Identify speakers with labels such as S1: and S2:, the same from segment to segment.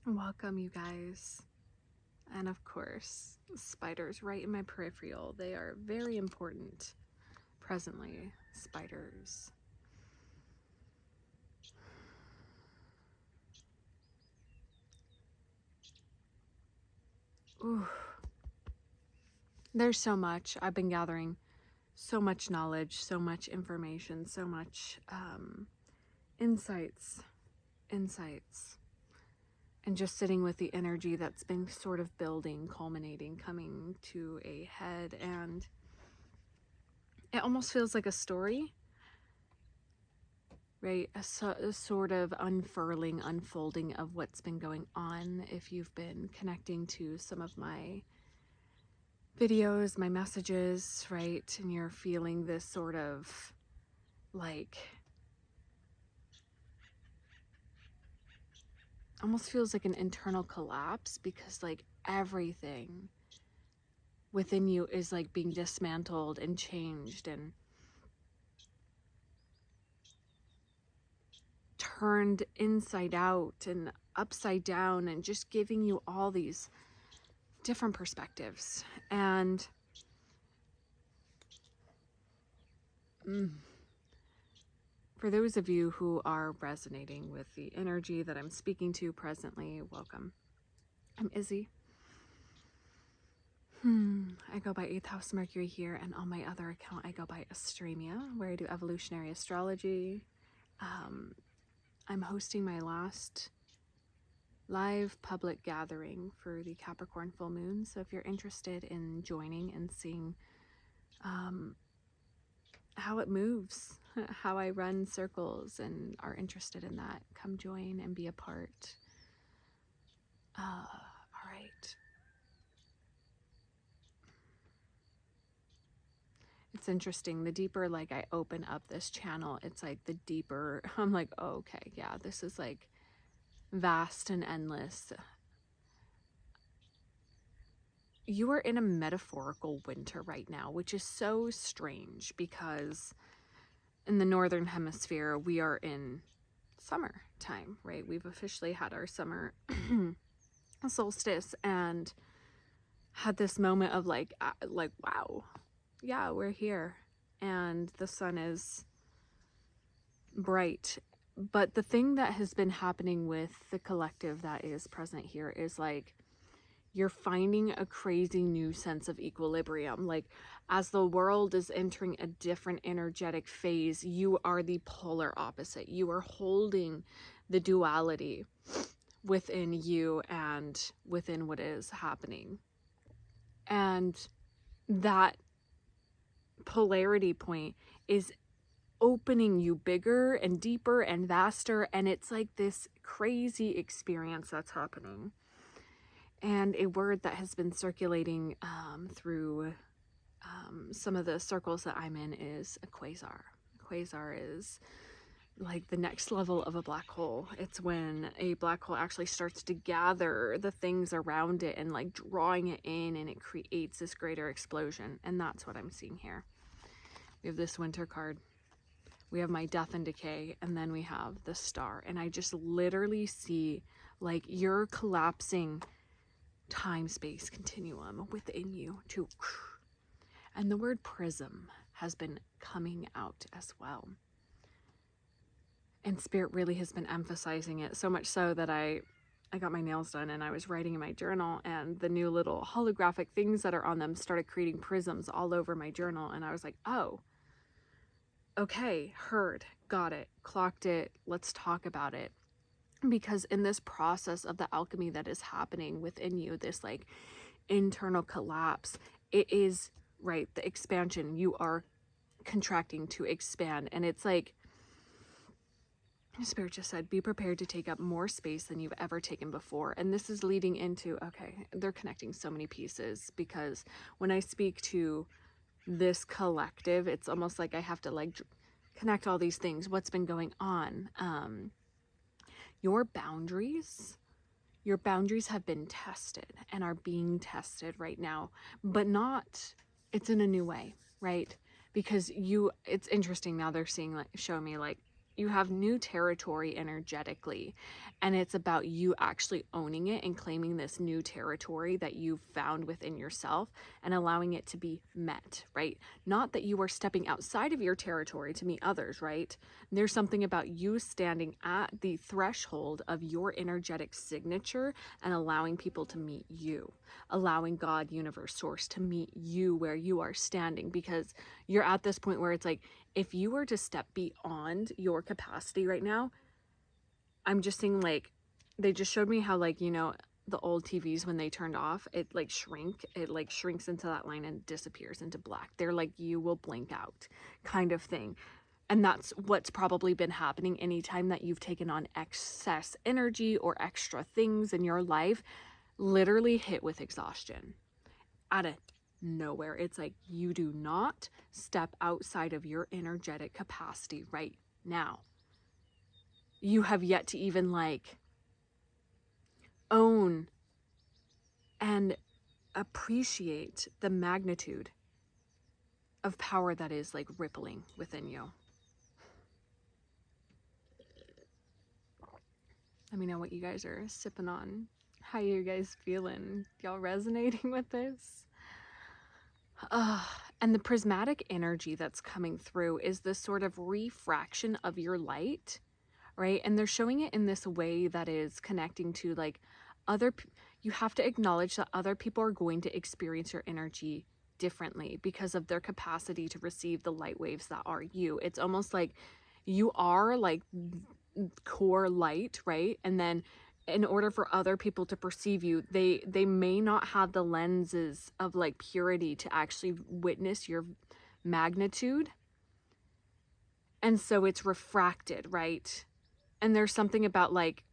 S1: Welcome, you guys. And of course, spiders right in my peripheral. They are very important presently. Spiders. Ooh. There's so much. I've been gathering so much knowledge, so much information, so much insights, and just sitting with the energy that's been sort of building, culminating, coming to a head. And it almost feels like a story, right? A sort of unfurling, unfolding of what's been going on. If you've been connecting to some of my videos, my messages, right? And you're feeling this sort of like, almost feels like an internal collapse, because like everything within you is like being dismantled and changed and turned inside out and upside down, and just giving you all these different perspectives. And for those of you who are resonating with the energy that I'm speaking to presently, welcome. I'm Izzy. I go by 8th House Mercury here, and on my other account I go by Astremia, where I do evolutionary astrology. I'm hosting my last live public gathering for the Capricorn full moon, so if you're interested in joining and seeing how it moves, how I run circles, and are interested in that, come join and be a part. All right. It's interesting. The deeper like I open up this channel, it's like the deeper I'm like, oh, okay, yeah, this is like vast and endless. You are in a metaphorical winter right now, which is so strange, because in the northern hemisphere we are in summer time, right? We've officially had our summer solstice and had this moment of like wow, yeah, we're here and the sun is bright. But the thing that has been happening with the collective that is present here is like, you're finding a crazy new sense of equilibrium. Like, as the world is entering a different energetic phase, you are the polar opposite. You are holding the duality within you and within what is happening. And that polarity point is opening you bigger and deeper and vaster, and it's like this crazy experience that's happening. And a word that has been circulating through some of the circles that I'm in is a quasar. Quasar is like the next level of a black hole. It's when a black hole actually starts to gather the things around it and like drawing it in, and it creates this greater explosion. And that's what I'm seeing here. We have this winter card. We have my death and decay, and then we have the star. And I just literally see like you're collapsing time-space continuum within you too. And the word prism has been coming out as well. And Spirit really has been emphasizing it, so much so that I got my nails done and I was writing in my journal, and the new little holographic things that are on them started creating prisms all over my journal. And I was like, oh, okay, heard, got it, clocked it, let's talk about it. Because in this process of the alchemy that is happening within you, this like internal collapse, it is, right, the expansion. You are contracting to expand, and it's like Spirit just said, be prepared to take up more space than you've ever taken before. And this is leading into, okay, they're connecting so many pieces, because when I speak to this collective, it's almost like I have to like connect all these things. What's been going on? Your boundaries have been tested and are being tested right now, but not, it's in a new way, right? Because it's interesting now, they're seeing like, show me like, You have new territory energetically, and it's about you actually owning it and claiming this new territory that you've found within yourself and allowing it to be met, right? Not that you are stepping outside of your territory to meet others, right? There's something about you standing at the threshold of your energetic signature and allowing people to meet you, allowing God, universe, source to meet you where you are standing, because you're at this point where it's like, if you were to step beyond your capacity right now, I'm just seeing, like, they just showed me how, like, you know, the old TVs, when they turned off, it like shrinks into that line and disappears into black. They're like, you will blink out kind of thing. And that's what's probably been happening anytime that you've taken on excess energy or extra things in your life, literally hit with exhaustion out of nowhere. It's like, you do not step outside of your energetic capacity right now. You have yet to even like own and appreciate the magnitude of power that is like rippling within you. Let me know what you guys are sipping on. How you guys feeling? Y'all resonating with this? And the prismatic energy that's coming through is this sort of refraction of your light, right? And they're showing it in this way that is connecting to like you have to acknowledge that other people are going to experience your energy differently because of their capacity to receive the light waves that are you. It's almost like you are like core light, right? And then in order for other people to perceive you, they may not have the lenses of like purity to actually witness your magnitude, and so it's refracted, right? And there's something about like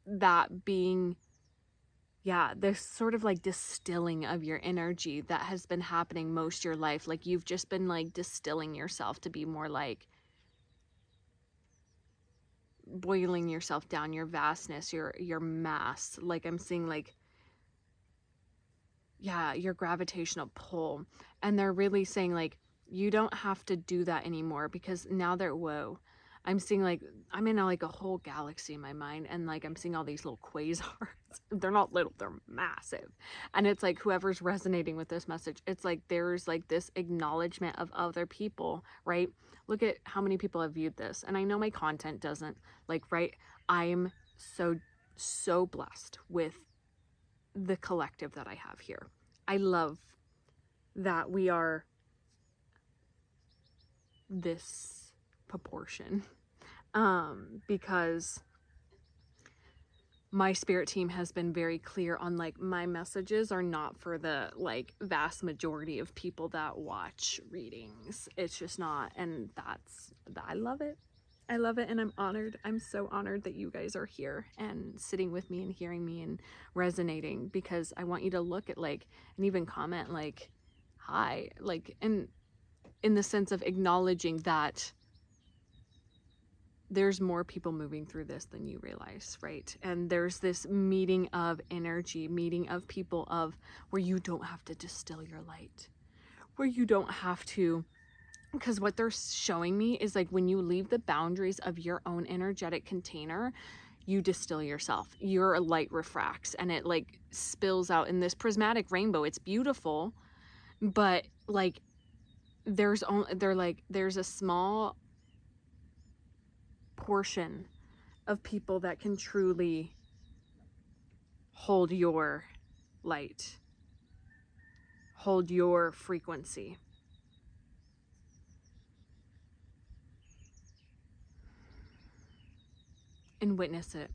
S1: that being, yeah, there's sort of like distilling of your energy that has been happening most of your life. Like you've just been like distilling yourself to be more like boiling yourself down, your vastness, your mass. Like I'm seeing like, yeah, your gravitational pull. And they're really saying like, you don't have to do that anymore, because now they're, whoa, I'm seeing like, I'm in like a whole galaxy in my mind, and like I'm seeing all these little quasars. They're not little, they're massive. And it's like, whoever's resonating with this message, it's like there's like this acknowledgement of other people, right? Look at how many people have viewed this. And I know my content doesn't, like, right? I'm so blessed with the collective that I have here. I love that we are this proportion, because my spirit team has been very clear on like, my messages are not for the like vast majority of people that watch readings. It's just not. And I love it. I love it, and I'm honored. I'm so honored that you guys are here and sitting with me and hearing me and resonating, because I want you to look at like, and even comment like, hi, like, and in the sense of acknowledging that there's more people moving through this than you realize, right? And there's this meeting of energy, meeting of people of where you don't have to distill your light, where you don't have to, because what they're showing me is like, when you leave the boundaries of your own energetic container, you distill yourself. Your light refracts and it like spills out in this prismatic rainbow. It's beautiful, but like there's a small portion of people that can truly hold your light, hold your frequency. And witness it.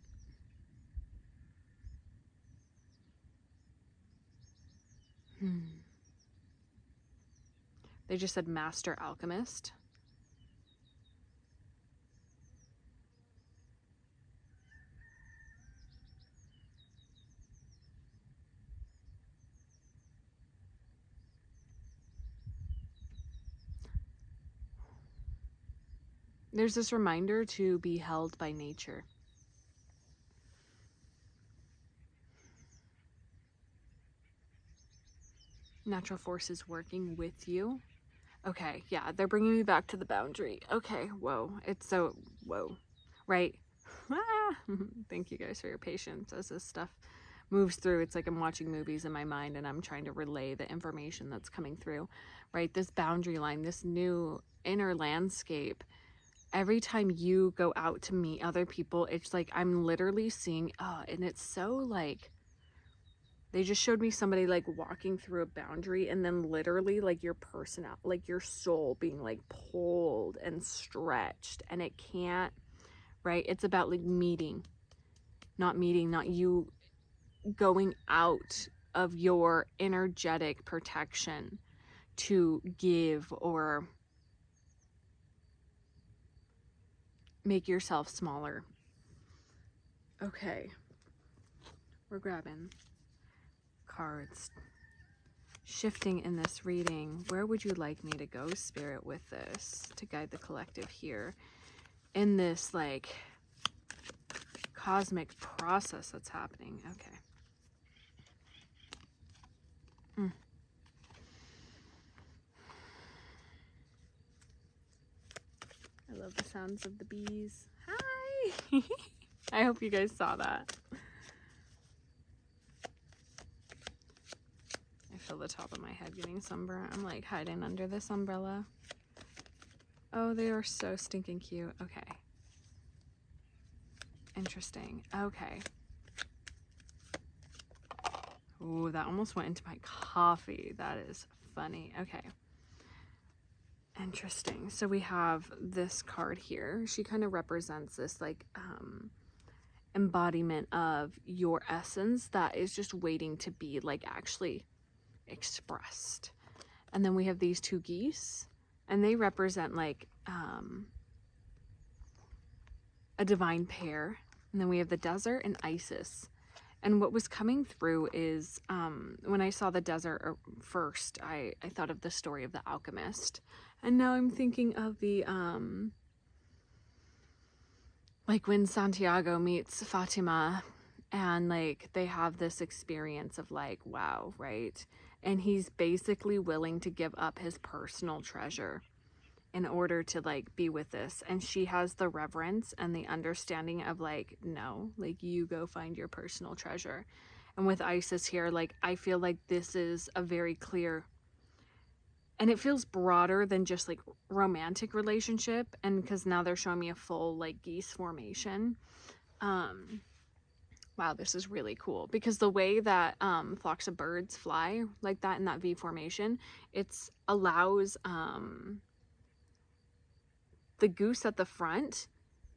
S1: They just said Master Alchemist. There's this reminder to be held by nature. Natural forces working with you Okay, yeah, they're bringing me back to the boundary. Okay, whoa, it's so, whoa, right? Ah, thank you guys for your patience as this stuff moves through. It's like I'm watching movies in my mind and I'm trying to relay the information that's coming through, right? This boundary line, this new inner landscape. Every time you go out to meet other people, it's like I'm literally seeing, and it's so like, they just showed me somebody like walking through a boundary and then literally like your personality, like your soul being like pulled and stretched, and it can't, right? It's about like meeting, not you going out of your energetic protection to give or make yourself smaller. Okay, we're grabbing cards. Shifting in this reading, where would you like me to go, Spirit, with this to guide the collective here in this like cosmic process that's happening? Okay. I love the sounds of the bees. Hi! I hope you guys saw that. I feel the top of my head getting sunburnt. I'm like hiding under this umbrella. Oh, they are so stinking cute. Okay. Interesting. Okay. Ooh, that almost went into my coffee. That is funny. Okay. Interesting. So we have this card here. She kind of represents this like embodiment of your essence that is just waiting to be like actually expressed. And then we have these two geese, and they represent like a divine pair. And then we have the desert and Isis. And what was coming through is when I saw the desert first, I thought of the story of the alchemist. And now I'm thinking of the like when Santiago meets Fatima, and like they have this experience of like, wow, right? And he's basically willing to give up his personal treasure in order to like be with this. And she has the reverence and the understanding of like, no, like you go find your personal treasure. And with Isis here, like I feel like this is a very clear, and it feels broader than just like romantic relationship. And because now they're showing me a full like geese formation. Wow, this is really cool because the way that flocks of birds fly like that in that V formation, it's allows the goose at the front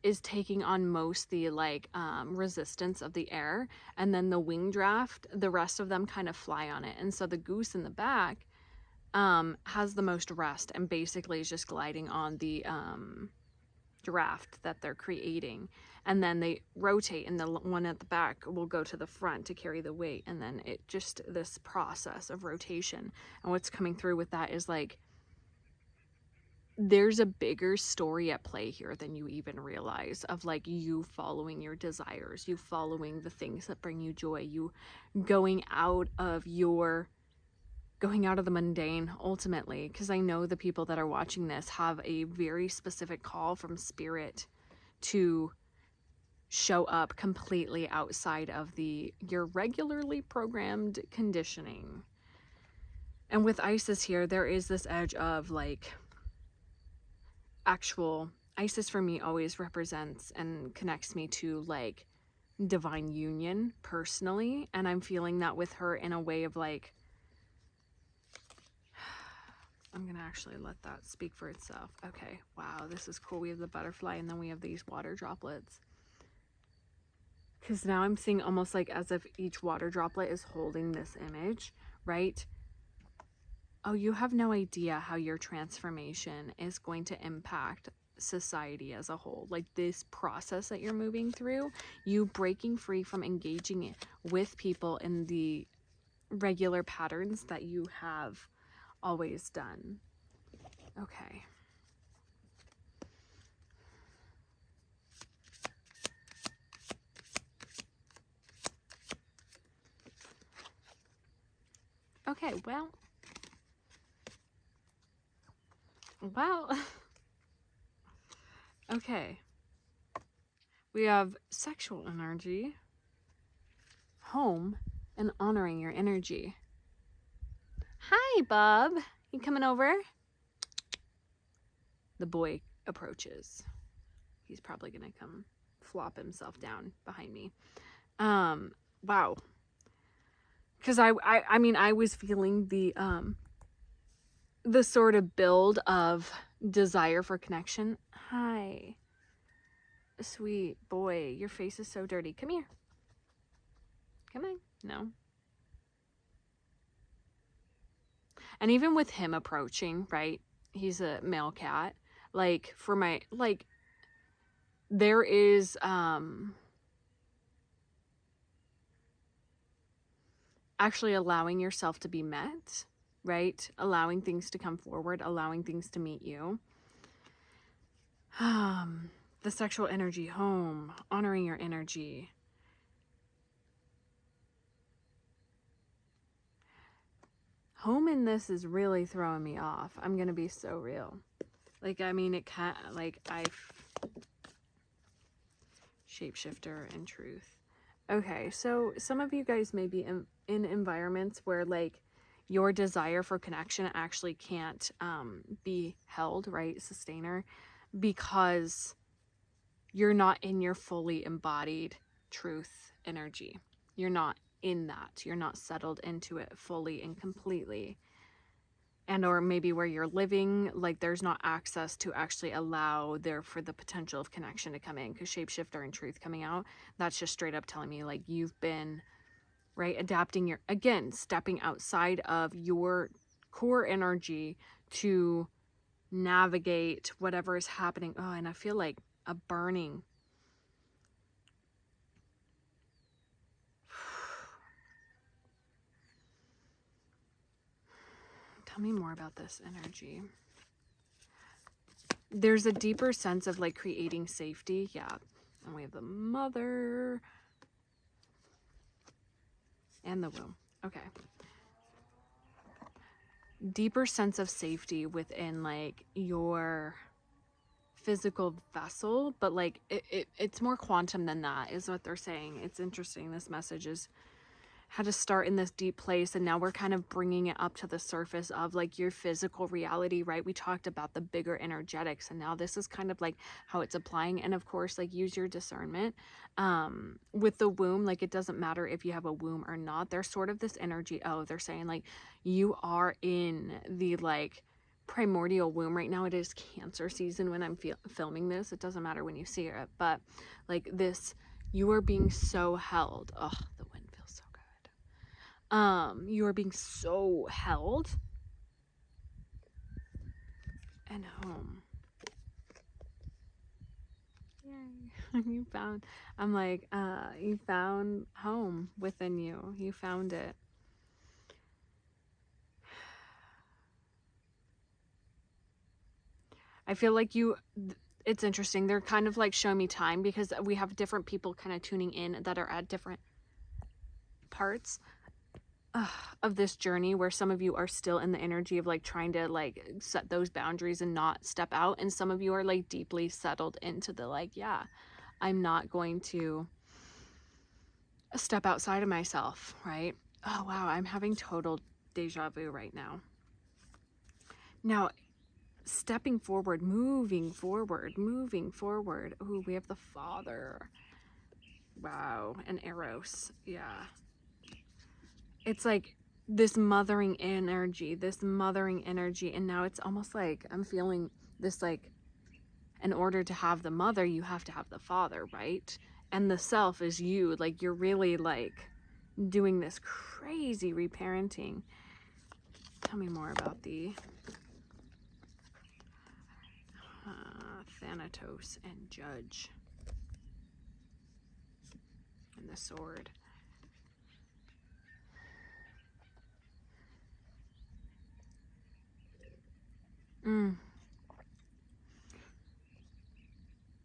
S1: is taking on most the like resistance of the air, and then the wing draft, the rest of them kind of fly on it. And so the goose in the back has the most rest and basically is just gliding on the draft that they're creating, and then they rotate and the one at the back will go to the front to carry the weight, and then it just this process of rotation. And what's coming through with that is like there's a bigger story at play here than you even realize, of like you following your desires, you following the things that bring you joy, you going out of the mundane ultimately. Because I know the people that are watching this have a very specific call from spirit to show up completely outside of your regularly programmed conditioning. And with Isis here, there is this edge of like actual Isis for me always represents and connects me to like divine union personally, and I'm feeling that with her in a way of like, I'm gonna actually let that speak for itself. Okay, wow, this is cool. We have the butterfly and then we have these water droplets, because now I'm seeing almost like as if each water droplet is holding this image, right? Oh, you have no idea how your transformation is going to impact society as a whole. Like this process that you're moving through, you breaking free from engaging with people in the regular patterns that you have always done. Okay. Okay, well, Well, okay. We have sexual energy, home, and honoring your energy. Hi, Bob. You coming over? The boy approaches. He's probably gonna come flop himself down behind me. Wow. Because I mean, I was feeling the sort of build of desire for connection. Hi, sweet boy, your face is so dirty. Come here. Come on. No. And even with him approaching, right? He's a male cat. Like for my there is actually allowing yourself to be met, right? Allowing things to come forward, allowing things to meet you. The sexual energy, home, honoring your energy. Home in this is really throwing me off. I'm gonna be so real. Like, I mean, it can't, like, shapeshifter and truth. Okay, so some of you guys may be in environments where, like, your desire for connection actually can't be held, right? Sustainer, because you're not in your fully embodied truth energy. You're not in that. You're not settled into it fully and completely. And or maybe where you're living, like there's not access to actually allow there for the potential of connection to come in, because shapeshifter and truth coming out, that's just straight up telling me like you've been, right, adapting your, again, stepping outside of your core energy to navigate whatever is happening. Oh, and I feel like a burning. Tell me more about this energy. There's a deeper sense of like creating safety. Yeah. And we have the mother and the womb. Okay. Deeper sense of safety within like your physical vessel, but like it's more quantum than that is what they're saying. It's interesting. This message is had to start in this deep place, and now we're kind of bringing it up to the surface of like your physical reality, right? We talked about the bigger energetics, and now this is kind of like how it's applying. And of course, like use your discernment with the womb. Like it doesn't matter if you have a womb or not. There's sort of this energy. Oh, they're saying like you are in the like primordial womb right now. It is Cancer season when I'm filming this. It doesn't matter when you see it, but like this, you are being so held. Oh, the wind feels so good. You are being so held and home. Yay. You found, I'm like, you found home within you. You found it. I feel like it's interesting. They're kind of like showing me time because we have different people kind of tuning in that are at different parts of this journey, where some of you are still in the energy of like trying to like set those boundaries and not step out, and some of you are like deeply settled into the like, yeah, I'm not going to step outside of myself, right? Oh wow, I'm having total deja vu right now. Now stepping forward, moving forward. Ooh, we have the Father. Wow, and Eros. Yeah, it's like this mothering energy, and now it's almost like I'm feeling this like, in order to have the mother, you have to have the father, right? And the self is you, like you're really like doing this crazy reparenting. Tell me more about the Thanatos and Judge and the sword.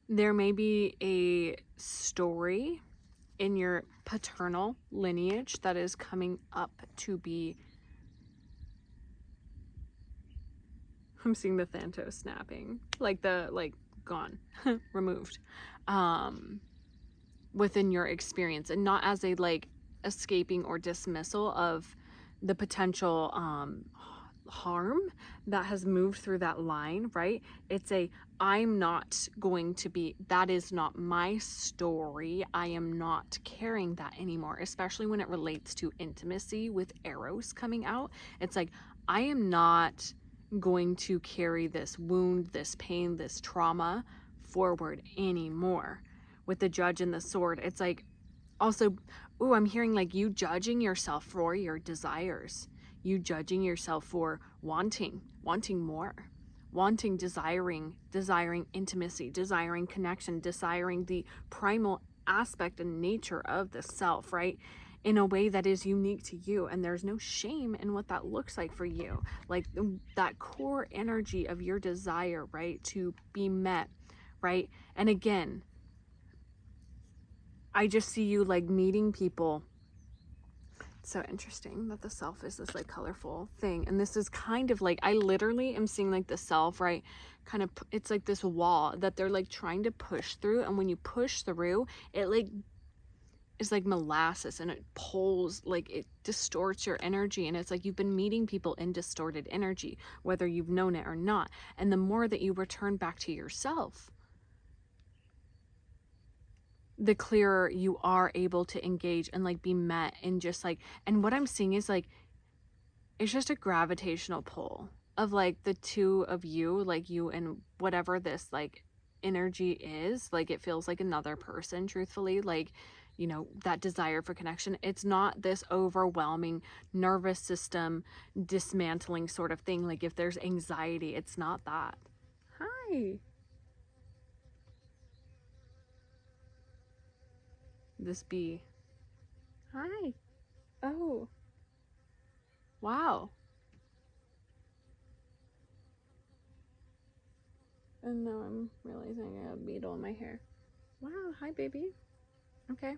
S1: There may be a story in your paternal lineage that is coming up to be I'm seeing the Thanatos snapping, like gone, removed, within your experience, and not as a like escaping or dismissal of the potential harm that has moved through that line, right? It's a, I'm not going to be, that is not my story. I am not carrying that anymore, especially when it relates to intimacy with Eros coming out. It's like, I am not going to carry this wound, this pain, this trauma forward anymore. With the Judge and the Sword, it's like, also, ooh, I'm hearing like you judging yourself for your desires, you judging yourself for wanting more, wanting, desiring intimacy, desiring connection, desiring the primal aspect and nature of the self, right? In a way that is unique to you. And there's no shame in what that looks like for you. Like that core energy of your desire, right? To be met, right? And again, I just see you like meeting people. It's so interesting that the self is this like colorful thing. And this is kind of like, I literally am seeing like the self, right? Kind of, it's like this wall that they're like trying to push through. And when you push through, it like is like molasses and it pulls, like it distorts your energy. And it's like you've been meeting people in distorted energy, whether you've known it or not. And the more that you return back to yourself, the clearer you are able to engage and like be met in just like, and what I'm seeing is like, it's just a gravitational pull of like the two of you, like you and whatever this like energy is, like it feels like another person, truthfully, like, you know, that desire for connection. It's not this overwhelming nervous system dismantling sort of thing. Like if there's anxiety, it's not that. Hi. This bee. Hi. Oh. Wow. And now I'm realizing I have a beetle in my hair. Wow. Hi, baby. Okay.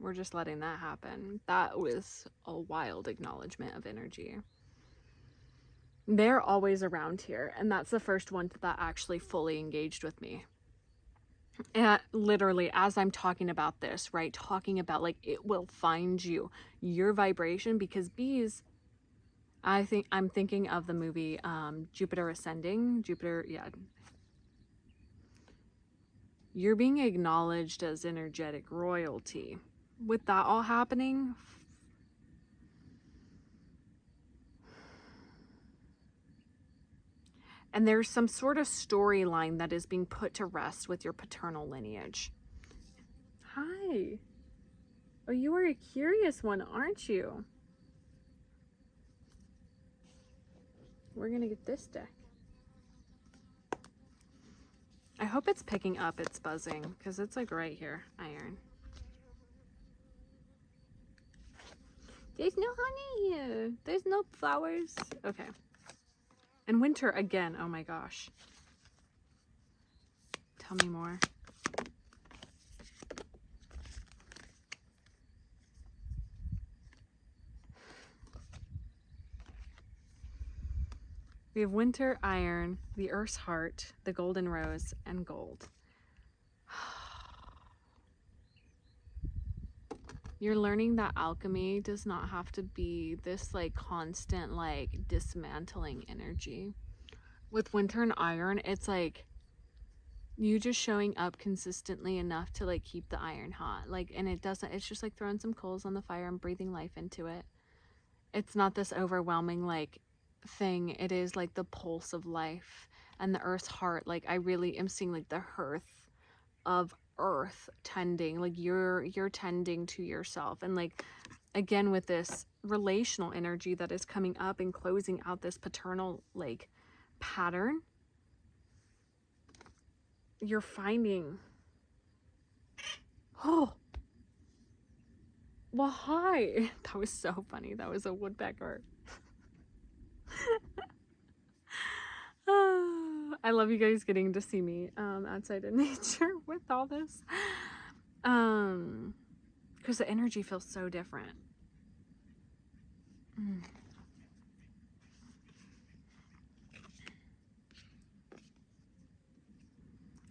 S1: We're just letting that happen. That was a wild acknowledgement of energy. They're always around here, and that's the first one that actually fully engaged with me. And literally, as I'm talking about this, right, talking about like it will find you, your vibration, because bees, I'm thinking of the movie Jupiter Ascending. Jupiter, yeah. You're being acknowledged as energetic royalty. With that all happening, and there's some sort of storyline that is being put to rest with your paternal lineage. Hi. Oh, you are a curious one, aren't you? We're gonna get this deck. I hope it's picking up its buzzing, because it's like right here. Iron. There's no honey here. There's no flowers. Okay. And winter again. Oh my gosh. Tell me more. We have winter, iron, the earth's heart, the golden rose, and gold. You're learning that alchemy does not have to be this like constant like dismantling energy. With winter and iron, it's like you just showing up consistently enough to like keep the iron hot. Like, and it doesn't, it's just like throwing some coals on the fire and breathing life into it. It's not this overwhelming like thing. It is like the pulse of life and the earth's heart. Like I really am seeing like the hearth of earth tending, like you're tending to yourself. And like again with this relational energy that is coming up and closing out this paternal like pattern, you're finding, oh well, hi. That was so funny. That was a woodpecker. I love you guys getting to see me outside in nature with all this. Because the energy feels so different.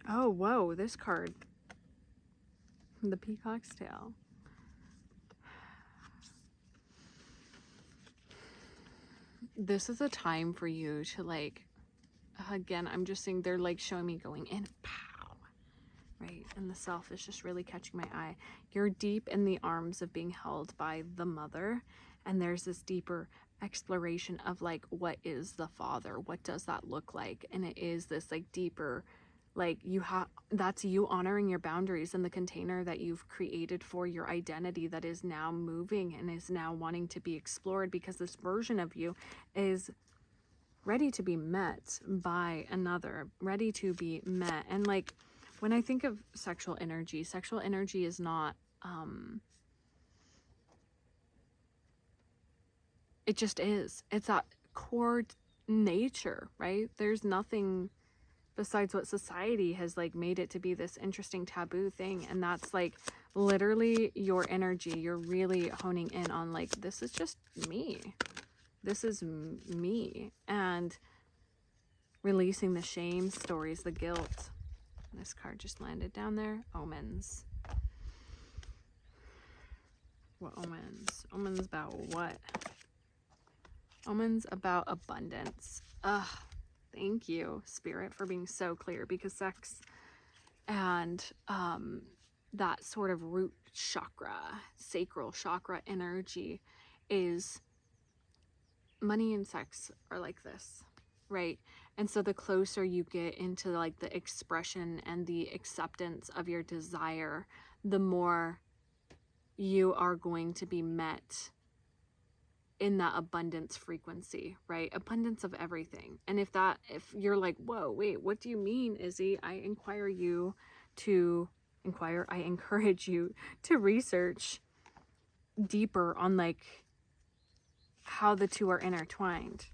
S1: Oh, whoa, this card. The Peacock's Tail. This is a time for you to, like, again, I'm just saying they're like showing me going in, pow, right? And the self is just really catching my eye. You're deep in the arms of being held by the mother, and there's this deeper exploration of like, what is the father? What does that look like? And it is this like deeper, like that's you honoring your boundaries and the container that you've created for your identity that is now moving and is now wanting to be explored, because this version of you is ready to be met by another, ready to be met. And like, when I think of sexual energy is not, it just is. It's that core nature, right? There's nothing besides what society has like made it to be this interesting taboo thing. And that's like literally your energy. You're really honing in on like, this is just me. This is me. And releasing the shame stories, the guilt. This card just landed down there. Omens. What omens? Omens about what? Omens about abundance. Ugh. Thank you, Spirit, for being so clear, because sex and that sort of root chakra, sacral chakra energy is, money and sex are like this, right? And so the closer you get into like the expression and the acceptance of your desire, the more you are going to be met in that abundance frequency, right? Abundance of everything. And if you're like, whoa, wait, what do you mean, Izzy? I encourage you to research deeper on like how the two are intertwined.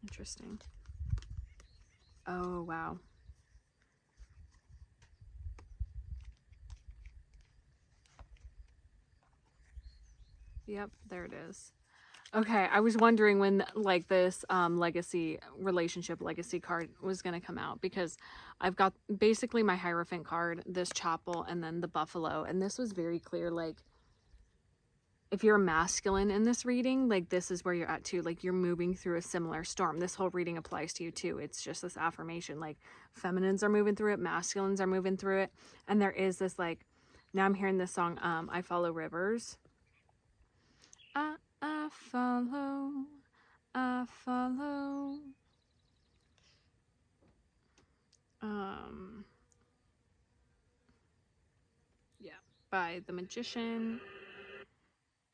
S1: Interesting. Oh, wow. Yep, there it is. Okay, I was wondering when like this legacy card was going to come out, because I've got basically my Hierophant card, this chapel, and then the buffalo, and this was very clear, like if you're a masculine in this reading, like this is where you're at too, like you're moving through a similar storm. This whole reading applies to you too. It's just this affirmation, like feminines are moving through it, masculines are moving through it, and there is this like, now I'm hearing this song, I Follow Rivers. I follow. Yeah, by the Magician.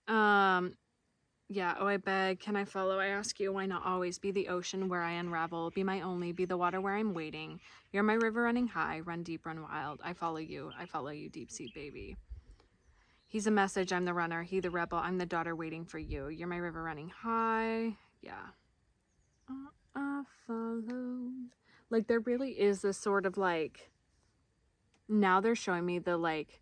S1: Yeah, oh, I beg, can I follow? I ask you, why not always be the ocean where I unravel? Be my only, be the water where I'm waiting. You're my river running high, run deep, run wild. I follow you, deep sea baby. He's a message, I'm the runner. He the rebel, I'm the daughter waiting for you. You're my river running high. Yeah. I follow. Like, there really is this sort of like, now they're showing me the like,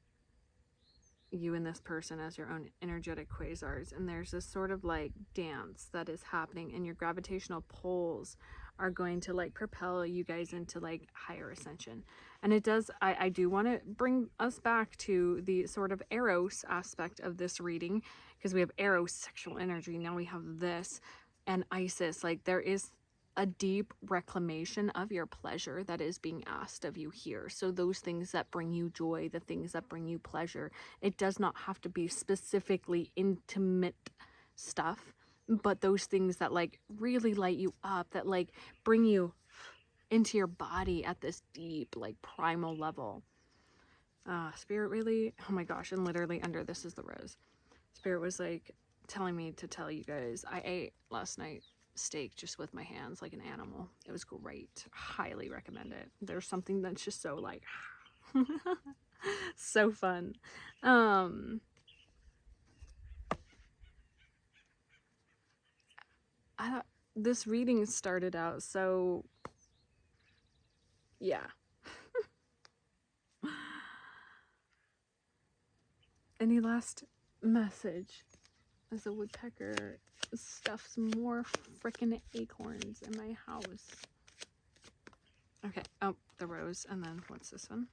S1: you and this person as your own energetic quasars, and there's this sort of like dance that is happening, and your gravitational poles are going to like propel you guys into like higher ascension. And it does, I do want to bring us back to the sort of Eros aspect of this reading, because we have Eros, sexual energy, now we have this, and Isis. Like, there is a deep reclamation of your pleasure that is being asked of you here. So those things that bring you joy, the things that bring you pleasure, it does not have to be specifically intimate stuff, but those things that like really light you up, that like bring you into your body at this deep like primal level. Spirit really, oh my gosh, and literally under this is the rose. Spirit was like telling me to tell you guys, I ate last night steak just with my hands like an animal. It was great. Highly recommend it. There's something that's just so like so fun. This reading started out so Yeah. Any last message as a woodpecker stuffs more frickin' acorns in my house? Okay. Oh, the rose. And then what's this one?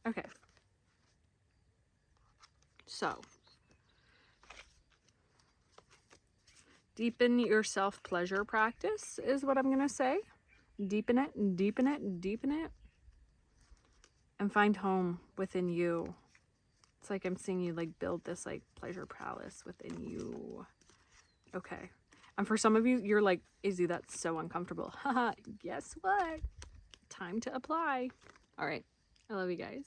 S1: Okay. So, deepen your self-pleasure practice is what I'm going to say. Deepen it, deepen it, deepen it. And find home within you. It's like I'm seeing you like build this like pleasure palace within you. Okay. And for some of you, you're like, Izzy, that's so uncomfortable. Haha, guess what? Time to apply. All right. I love you guys.